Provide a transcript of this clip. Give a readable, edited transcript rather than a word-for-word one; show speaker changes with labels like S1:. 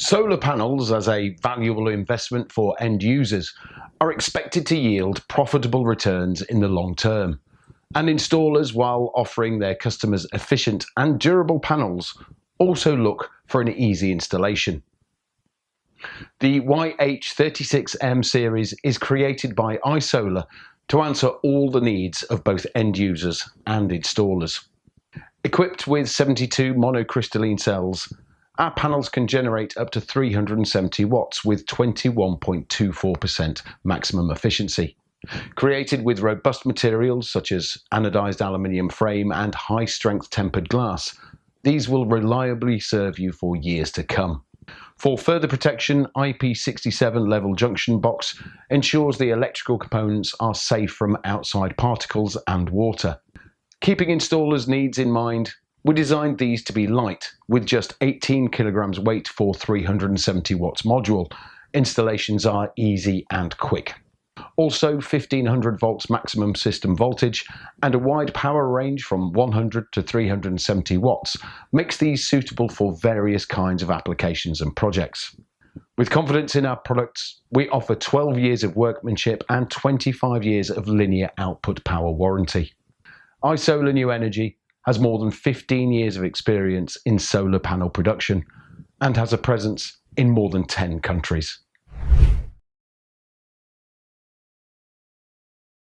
S1: Solar panels, as a valuable investment for end users, are expected to yield profitable returns in the long term, and installers, while offering their customers efficient and durable panels, also look for an easy installation. The YH36M series is created by Isola to answer all the needs of both end users and installers. Equipped with 72 monocrystalline cells, our panels can generate up to 370 watts with 21.24% maximum efficiency. Created with robust materials such as anodized aluminium frame and high-strength tempered glass, these will reliably serve you for years to come. For further protection, IP67 level junction box ensures the electrical components are safe from outside particles and water. Keeping installers' needs in mind, we designed these to be light, with just 18 kilograms weight for 370 watts module. Installations are easy and quick. Also 1500 volts maximum system voltage and a wide power range from 100 to 370 watts makes these suitable for various kinds of applications and projects. With confidence in our products, we offer 12 years of workmanship and 25 years of linear output power warranty. Isola 𝐊𝐸 has more than 15 years of experience in solar panel production and has a presence in more than 10 countries.